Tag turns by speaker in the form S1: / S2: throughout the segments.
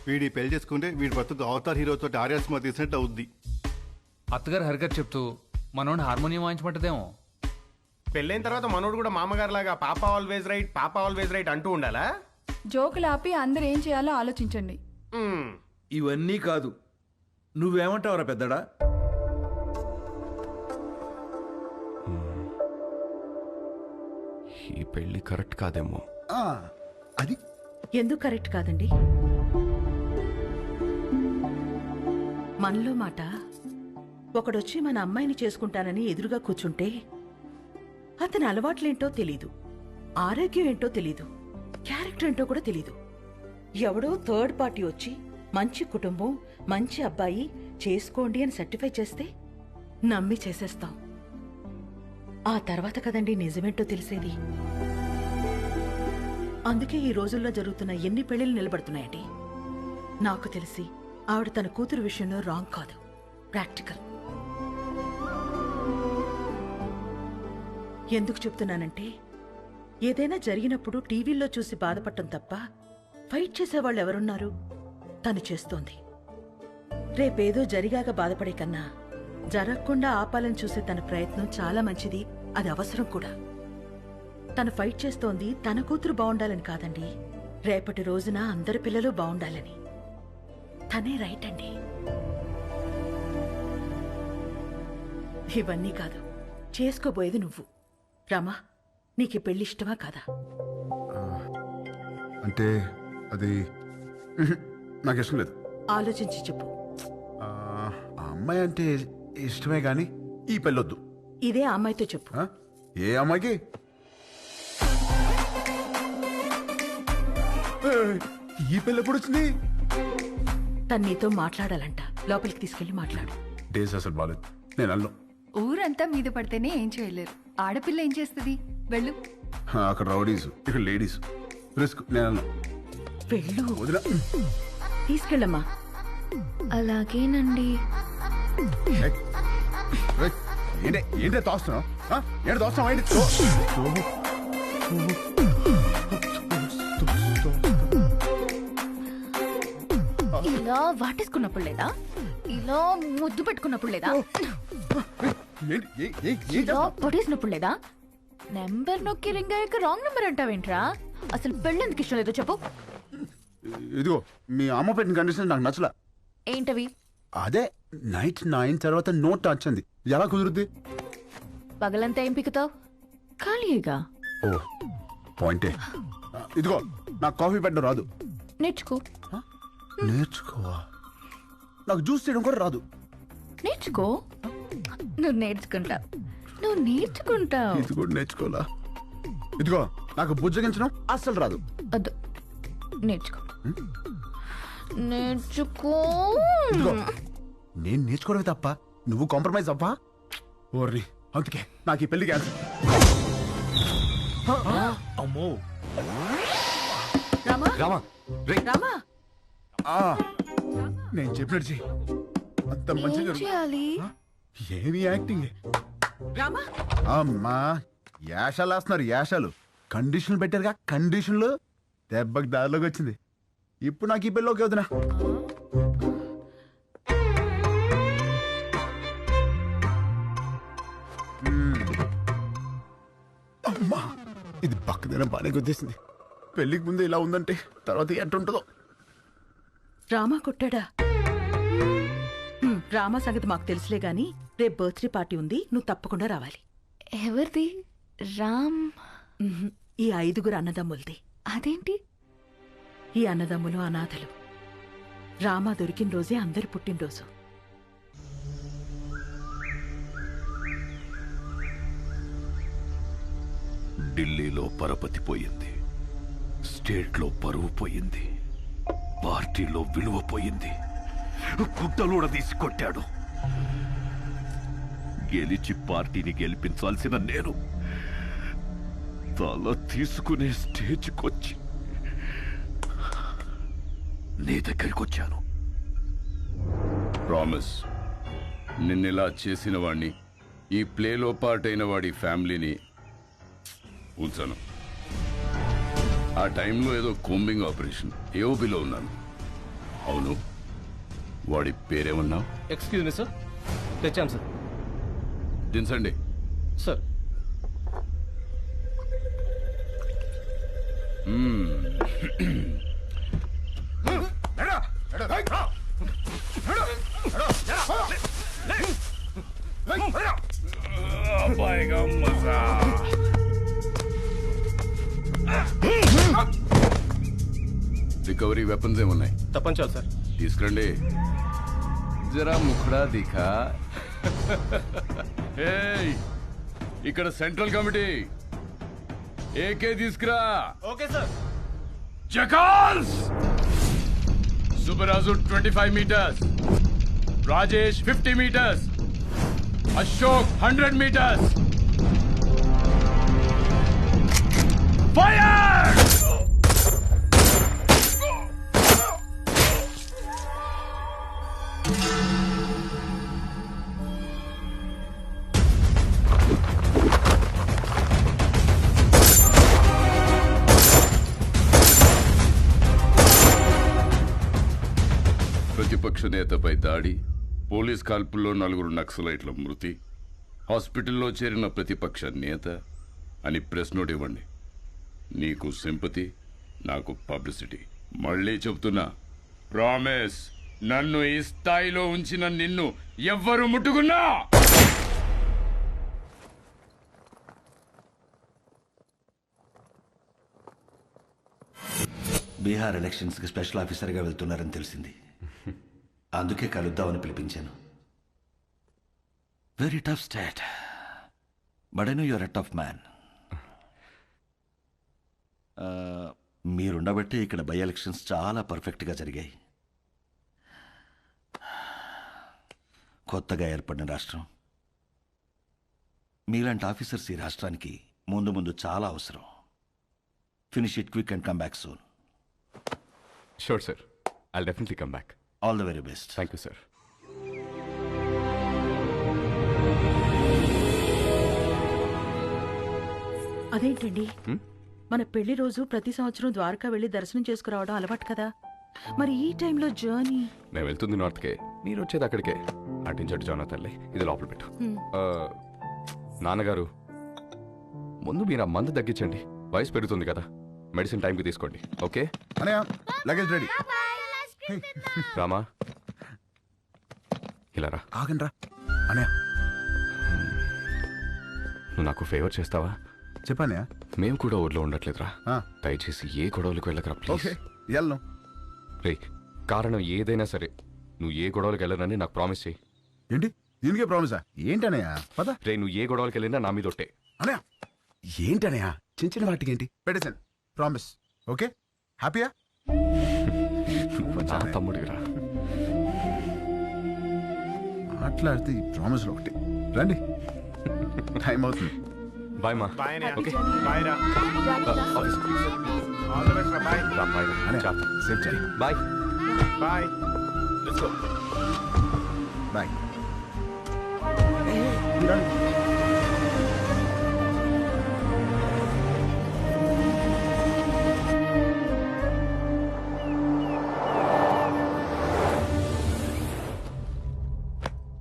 S1: వీడి పెళ్లి చేసుకుంటే వీడి బతుకు అవతార్ హీరోతో ఆర్యా సినిమా తీసినట్టు అవుద్ది.
S2: అత్తగారు హరిగారు చెప్తూ మనోడిని హార్మోనియం వాయించమంటదేమో.
S3: పెళ్ళైన తర్వాత మనోడు కూడా మామగారు లాగా పాప ఆల్వేజ్ రైట్ అంటూ ఉండాలా?
S4: జోకులు ఆపి అందరు ఏం చేయాలో ఆలోచించండి.
S5: ఇవన్నీ కాదు, నువ్వేమంటావురా పెద్దడా?
S6: ఈ పెళ్లి కరెక్ట్ కాదేమో.
S5: అది
S7: ఎందుకు కరెక్ట్ కాదండి? మనలో మాట ఒకడొచ్చి మన అమ్మాయిని చేసుకుంటానని ఎదురుగా కూర్చుంటే అతని అలవాట్లేంటో తెలీదు, ఆరోగ్యం ఏంటో తెలీదు, క్యారెక్టర్ ఏంటో కూడా తెలీదు. ఎవడో థర్డ్ పార్టీ వచ్చి మంచి కుటుంబం, మంచి అబ్బాయి చేసుకోండి అని సర్టిఫై చేస్తే నమ్మి చేసేస్తాం. ఆ తర్వాత కదండి నిజమేంటో తెలిసేది. అందుకే ఈ రోజుల్లో జరుగుతున్న ఎన్ని పెళ్లిళ్ళు నిలబడుతున్నాయండి. నాకు తెలిసి ఆవిడ తన కూతురు విషయంలో రాంగ్ కాదు, ప్రాక్టికల్. ఎందుకు చెప్తున్నానంటే ఏదైనా జరిగినప్పుడు టీవీల్లో చూసి బాధపడటం తప్ప ఫైట్ చేసేవాళ్ళు ఎవరున్నారు? తను చేస్తోంది. రేపేదో జరిగాక బాధపడే కన్నా జరగకుండా ఆపాలని చూసే తన ప్రయత్నం చాలా మంచిది, అది అవసరం కూడా. తను ఫైట్ చేస్తోంది తన కూతురు బాగుండాలని కాదండి, రేపటి రోజున అందరి పిల్లలు బాగుండాలని. తనే రైట్ అండి. ఇవన్నీ కాదు, చేసుకోబోయేది నువ్వు. రామా, నీకు పెళ్లి ఇష్టమా కాదా?
S8: అంటే అది నాకు ఇష్టం లేదు.
S7: ఆలోచించి చెప్పు.
S8: ఆ అమ్మాయి అంటే ఇష్టమే గాని ఈ పెళ్ళొద్దు.
S7: ఇదే ఆ అమ్మాయితో చెప్పు.
S8: ఏ అమ్మాయికి? ఈ పెళ్ళి ఎప్పుడు వచ్చింది?
S7: తను నీతో మాట్లాడాలంట, లోపలికి తీసుకెళ్లి మాట్లాడు.
S8: డేస్ అసలు బాలేదు, నేను అల్లం.
S4: ఊరంతా మీద పడితేనే ఏం చేయలేరు, ఆడపిల్ల ఏం చేస్తుంది? వెళ్ళు.
S8: అక్కడ రౌడీస్, ఇక్కడ లేడీస్, రిస్క్. నేను అల్లం.
S7: వెళ్ళు.
S8: వదిలా.
S7: తీసుకెళ్ళమ్మా.
S4: అలాగేనండి.
S8: ఏంటే తోస్తున్నావు? ఏంటి తోస్తున్నావు? ఏంటి
S4: ఇలా వాటేసుకున్నప్పుడు లేదా? ఇలా ముద్దు పెట్టుకున్నప్పుడు లేదా? ఇలా పొడేసినప్పుడు లేదా? నెంబర్ నొక్కి రింగ్ అయ్యాక రాంగ్ నెంబర్ అంటావేంట్రా? అసలు పెళ్ళెందుకు ఇష్టం లేదో చెప్పు.
S8: ఇదిగో మీ అమ్మ పెట్టిన కండిషన్ నాకు నచ్చలా.
S4: ఏంటవి?
S8: అదే నైట్ 9 తర్వాత నో టచ్ అంది. ఎలా కుదురుద్ది?
S4: పగలంతా ఏం పిక్కుతావు? ఖాళీగా.
S8: ఓ పాయింటే. ఇదిగో నాకు కాఫీ పెట్టడం రాదు.
S4: నేర్చుకో.
S8: నేర్చుకోవా? నాకు జ్యూస్ చేయడం కూడా రాదు.
S4: నేర్చుకో. నువ్వు నేర్చుకుంటావు, నువ్వు నేర్చుకుంటావు.
S8: ఇది కూడా నేర్చుకోవాలా? ఇదిగో నాకు బుజ్జగించడం అస్సలు రాదు.
S4: వద్దు, నేర్చుకో. నేర్చుకో.
S8: ఇదిగో నేను నేర్చుకోవడమే తప్ప నువ్వు కాంప్రమైజ్ అవ్వా? ఓర్ని, అందుకే నాకు ఈ పెళ్లి క్యాన్సిల్.
S5: అమ్మో.
S7: రామా,
S6: రామా, రే.
S7: రామా.
S8: నేను చెప్పినట్టు చెయ్యి. అంత మంచి
S4: చేయాలి.
S8: ఏమి యాక్టింగ్.
S7: రామా,
S8: అమ్మా యాషాలు వేస్తున్నారు, యాషాలు. కండిషన్లు పెట్టారుగా, కండిషన్లు. దెబ్బకి దారిలోకి వచ్చింది. ఇప్పుడు నాకు ఈ పెళ్ళి ఓకే వదినా. అమ్మా ఇది పక్కదైనా బాగానే గుర్తిస్తుంది. పెళ్లికి ముందు ఇలా ఉందంటే తర్వాత ఎట్టుంటుందో.
S7: రామా కొట్టాడా? రామా సంగతి మాకు తెలుసులే గాని రేపు బర్త్డే పార్టీ ఉంది, నువ్వు తప్పకుండా రావాలి.
S4: ఎవరిది? రామ్.
S7: ఈ 5 అన్నదమ్ములది.
S4: అదేంటి?
S7: ఈ అన్నదమ్ములు అనాథలు. రామా దొరికిన రోజే అందరి పుట్టినరోజు.
S6: ఢిల్లీలో పరపతి పోయింది, స్టేట్లో పరువు పోయింది, పార్టీలో విలువ పోయింది, గుడ్డలూడ తీసి కొట్టాడు. గెలిచి పార్టీని గెలిపించాల్సిన నేను తల తీసుకునే స్టేజ్కొచ్చి నీ దగ్గరికి వచ్చాను.
S9: ప్రామిస్, నిన్నెలా చేసిన వాణ్ణి, ఈ ప్లేలో పార్ట్ అయిన వాడి ఫ్యామిలీని ఉంచను. ఆ టైంలో ఏదో కూంబింగ్ ఆపరేషన్ ఏఓబిలో ఉన్నాను. అవును, వాడి పేరేమన్నావు?
S10: ఎక్స్క్యూజ్ మీ సార్, తెచ్చాం సార్.
S9: దించండి.
S10: సార్
S9: రికవరీ వెపన్స్ ఏమున్నాయి?
S10: తప్పంచాలి సార్.
S9: తీసుకురండి. జరా ముఖడా దిఖా. ఏయ్, ఇక్కడ సెంట్రల్ కమిటీ ఏకే తీసుకురా.
S10: Okay sir.
S9: జకాల్స్ Subbaraju 25 meters, Rajesh 50 meters, Ashok 100 meters. Fire! ప్రతిపక్ష నేతపై దాడి, పోలీస్ కాల్పుల్లో 4 నక్సలైట్ల మృతి, హాస్పిటల్లో చేరిన ప్రతిపక్ష నేత అని ప్రెస్ నోట్ ఇవ్వండి. నీకు సింపతి, నాకు పబ్లిసిటీ. మళ్ళీ చెప్తున్నా, ప్రామిస్, నన్ను ఈ స్థాయిలో ఉంచిన నిన్ను ఎవ్వరు ముట్టుకున్నా.
S11: బీహార్ ఎలక్షన్స్కి స్పెషల్ ఆఫీసర్గా వెళ్తున్నారని తెలిసింది. అందుకే కలుద్దామని పిలిపించాను. Very tough state, but I know you're a tough man. మీరుండబట్టే ఇక్కడ బై ఎలక్షన్స్ చాలా పర్ఫెక్ట్గా జరిగాయి. కొత్తగా ఏర్పడిన రాష్ట్రం, మీలాంటి ఆఫీసర్స్ ఈ రాష్ట్రానికి ముందు ముందు చాలా అవసరం. Finish it quick and come back soon.
S12: Sure sir, I'll definitely come back.
S11: All the very best.
S12: Thank you sir.
S7: అదేంటండి, మన పెళ్లి రోజు ప్రతి సంవత్సరం ద్వారకా వెళ్లి దర్శనం చేసుకురావడం అలవాటు కదా, మరి ఈ టైంలో జర్నీ?
S12: మేము వెళ్తుంది నార్త్కే, మీరు వచ్చేది అక్కడికే. అటించట్టు జానా తల్లి, ఇది లోపల పెట్టు. నాన్నగారు, ముందు మీరు ఆ మందు తగ్గించండి, వయసు పెరుగుతుంది కదా. మెడిసిన్ టైంకి తీసుకోండి, ఓకే?
S8: Luggage ready.
S12: రామా, ఇలా రా.
S8: ఆగండి రా అనయా.
S12: నువ్వు నాకు ఫేవర్ చేస్తావా?
S8: చెప్పానయా.
S12: మేము కూడా ఊర్లో ఉండట్లేదురా, దయచేసి ఏ గొడవలకు వెళ్ళకరా ప్లీజ్.
S8: వెళ్ళను
S12: రే, కారణం ఏదైనా సరే నువ్వు ఏ గొడవలకు వెళ్ళనని నాకు ప్రామిస్ చేయి.
S8: ఏంటి దీనికే ప్రామిసా? ఏంటనయా పద.
S12: రే, నువ్వు ఏ గొడవలకు వెళ్ళినా నా మీద ఒట్టే.
S8: అనయా ఏంటనయా, చిన్న చిన్న వాటికి ఏంటి? పెట్టేశాను, ప్రామిస్. ఓకే, హ్యాపీయా?
S12: నా తమ్ముడిరా.
S8: మాట్లాడితే ఈ ప్రామిస్లో ఒకటి. రండి, టైం అవుతుంది.
S12: బాయ్ మా.
S3: బాయ్ రా.
S12: ఓకే,
S3: బాయ్ రా.
S12: Office please.
S3: All the best రా. బాయ్.
S12: బాయ్.
S8: అనయా సేఫ్ చేయి.
S12: Bye.
S3: Bye.
S12: Let's go.
S8: Bye.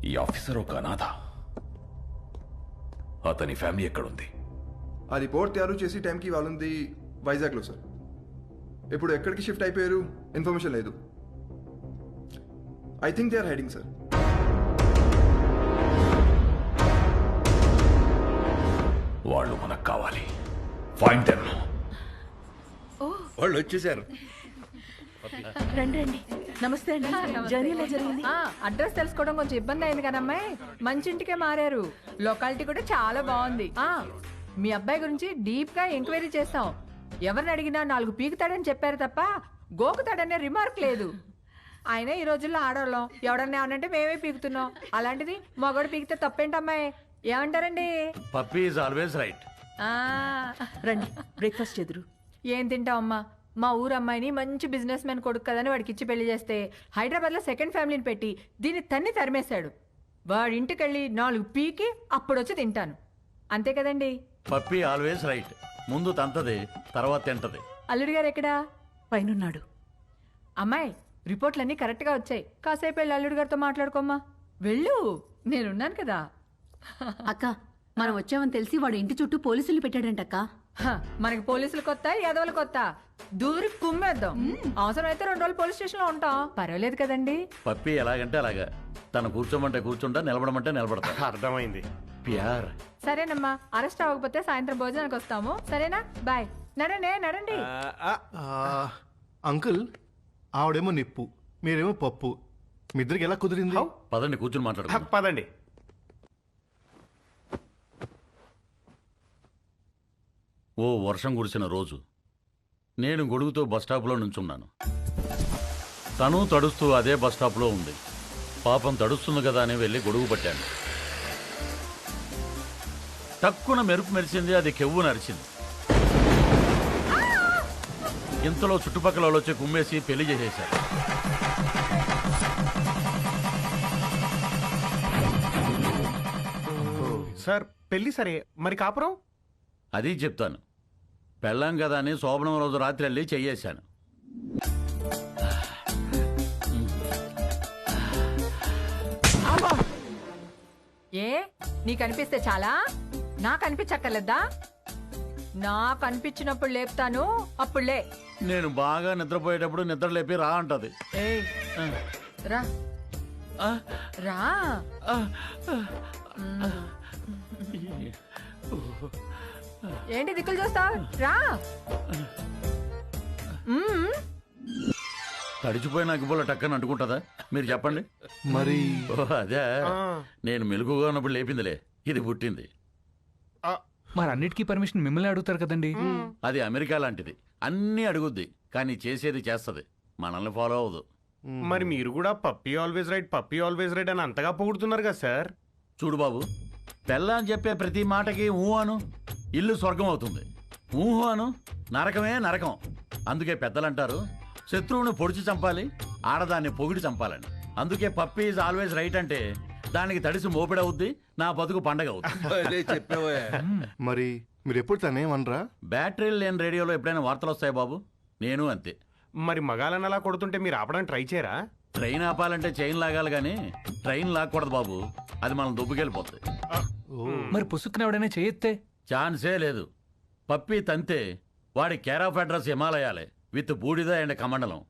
S6: ఈ ఆఫీసర్ ఒక అనాథ. అతని ఫ్యామిలీ ఎక్కడుంది?
S13: ఆ రిపోర్ట్ తయారు చేసి టైంకి వాళ్ళుంది వైజాగ్లో సార్. ఇప్పుడు ఎక్కడికి షిఫ్ట్ అయిపోయారు ఇన్ఫర్మేషన్ లేదు. I think they are hiding sir.
S6: వాళ్ళు మనకు కావాలి. Find them.
S5: వాళ్ళు వచ్చేసారు.
S7: రండి రండి. నమస్తే అండి. జర్నీ ఎలా జరిగింది?
S14: అడ్రస్ తెలుసుకోవడం కొంచెం ఇబ్బంది అయింది కదమ్మాయి. మంచి ఇంటికే మారారు. లొకాలిటీ కూడా చాలా బాగుంది. మీ అబ్బాయి గురించి డీప్ గా ఎంక్వైరీ చేస్తాం. ఎవరిని అడిగినా 4 పీకుతాడని చెప్పారు తప్ప గోకుతాడనే రిమార్క్ లేదు. ఆయన ఈ రోజుల్లో ఆడవాళ్ళం, ఎవడన్నా ఏమనంటే మేమే పీకుతున్నాం. అలాంటిది మగోడు పీకితే తప్పేంటమ్మాయి? ఏమంటారండి?
S11: Puppy is always right.
S7: రండి, బ్రేక్ఫాస్ట్ చెదురు.
S14: ఏం తింటావమ్మా? మా ఊరు అమ్మాయిని మంచి బిజినెస్ మ్యాన్ కొడుకు కదని వాడికి ఇచ్చి పెళ్లి చేస్తే హైదరాబాద్లో సెకండ్ ఫ్యామిలీని పెట్టి దీన్ని తన్ని తరిమేశాడు. వాడి ఇంటికెళ్ళి 4 పీకి అప్పుడొచ్చి తింటాను. అంతే కదండి?
S11: Puppy always right. ముందు తంతది, తర్వాత తింటది.
S14: అల్లుడు గారు ఎక్కడా?
S7: పైనున్నాడు.
S14: అమ్మాయి, రిపోర్ట్లన్నీ కరెక్ట్గా వచ్చాయి. కాసేపు వెళ్ళి అల్లుడు గారితో మాట్లాడుకోమ్మా. వెళ్ళు, నేనున్నాను కదా.
S15: అక్క మనం వచ్చామని తెలిసి వాడు ఇంటి చుట్టూ పోలీసులు పెట్టాడంటక్క.
S14: మనకి పోలీసులు కొత్త, యాదవులు కొత్త. దూరి కుమ్మేద్దాం. అవసరమైతే 2 రోజులు పోలీస్ స్టేషన్ లో ఉంటాం. పర్వాలేదు కదండి.
S16: పప్పి ఎలాగంటే అలాగా. తను కూర్చోమంటే కూర్చుంటా, నిలబడమంటే నిలబడతా.
S3: అర్థమైంది.
S16: ప్యార్.
S14: సరేనమ్మా, అరెస్ట్ అవ్వకపోతే సాయంత్రం భోజనానికి వస్తాము. సరేనా? బాయ్. నడండి.
S1: అంకుల్, ఆవిడేమో నిప్పు, మీరేమో పప్పు. మీ ఇద్దరికి ఎలా కుదిరింది?
S16: పదండి కూర్చుని మాట్లాడు.
S3: పదండి.
S16: ఓ వర్షం కురిసిన రోజు నేను గొడుగుతో బస్టాప్లో నుంచున్నాను. తను తడుస్తూ అదే బస్టాప్లో ఉంది. పాపం తడుస్తుంది కదా అని వెళ్ళి గొడుగు పట్టాను. తక్కువ మెరుపు మెరిచింది, అది కెవ్వు నరిచింది. ఇంతలో చుట్టుపక్కల వాళ్ళు వచ్చి కుమ్మేసి పెళ్లి చేసేశారు.
S3: సార్ పెళ్లి సరే, మరి కాపురం?
S16: అది చెప్తాను. పెళ్ళాం కదా అని శోభనం రోజు రాత్రి వెళ్ళి చెయ్యేశాను.
S14: ఏ నీకు అనిపిస్తే చాలా? నాకు అనిపించక్కర్లేదా? నాకు అనిపించినప్పుడు లేపుతాను, అప్పుడులే.
S16: నేను బాగా నిద్రపోయేటప్పుడు నిద్ర లేపి రా అంటది.
S14: ఏయ్, రా రా. ఏంటి దిక్కులు చూస్తావు? రా.
S16: తడిచిపోయిన అగ్గిపుల్ల టక్కని అంటుకుంటుందా? మీరు చెప్పండి.
S1: మరి
S16: అదే నేను మెలుగుగా ఉన్నప్పుడు లేపిందిలే, ఇది పుట్టింది.
S2: మరి అన్నిటికీ పర్మిషన్ మిమ్మల్ని అడుగుతారు కదండి.
S16: అది అమెరికా లాంటిది, అన్నీ అడుగుద్ది కానీ చేసేది చేస్తది, మనల్ని ఫాలో అవ్వదు.
S3: మరి మీరు కూడా పప్పీ ఆల్వేస్ రైట్ అని అంతగా పొగుడుతున్నారు కదా సార్.
S16: చూడు బాబు, పెళ్ళాని చెప్పే ప్రతి మాటకి ఊహ అను, ఇల్లు స్వర్గం అవుతుంది. ఊహ అను, నరకమే నరకం. అందుకే పెద్దలంటారు, శత్రువుని పొడిచి చంపాలి, ఆడదాన్ని పొగిడి చంపాలని. అందుకే పప్పీ ఈజ్ ఆల్వేస్ రైట్ అంటే దానికి తడిసి మోపిడవుద్ది, నా బతుకు పండగ అవుతుంది.
S1: మరి మీరు ఎప్పుడు తనేమనరా?
S16: బ్యాటరీలు లేని రేడియోలో ఎప్పుడైనా వార్తలు వస్తాయి బాబు, నేను అంతే.
S3: మరి మగాలని అలా కొడుతుంటే మీరు ఆపడానికి ట్రై చేయరా?
S16: ట్రైన్ ఆపాలంటే చైన్ లాగాలి కానీ ట్రైన్ లాక్కూడదు బాబు, అది మనం దుబ్బుకెళ్ళిపోతుంది.
S2: మరి పుసుక్కున ఎవడైనా చేయెత్తే?
S16: ఛాన్సే లేదు. పప్పి తంతే వాడి కేర్ ఆఫ్ అడ్రస్ హిమాలయాలే, విత్ బూడిద అండ్ కమండలం.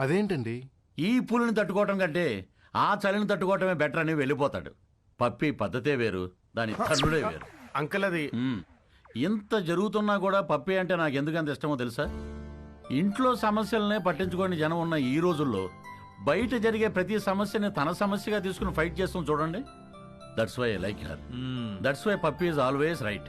S1: అదేంటండి?
S16: ఈ పులిని తట్టుకోవటం కంటే ఆ చలిని తట్టుకోవటమే బెటర్ అని వెళ్ళిపోతాడు. పప్పి పద్ధతే వేరు, దాని తన్నుడే వేరు.
S3: అంకుల్ అది
S16: ఇంత జరుగుతున్నా కూడా పప్పి అంటే నాకు ఎందుకంత ఇష్టమో తెలుసా? ఇంట్లో సమస్యలనే పట్టించుకోని జనం ఉన్న ఈ రోజుల్లో బయట జరిగే ప్రతి సమస్యని తన సమస్యగా తీసుకుని ఫైట్ చేస్తాం చూడండి. That's why I like her. That's why Pappi is always right.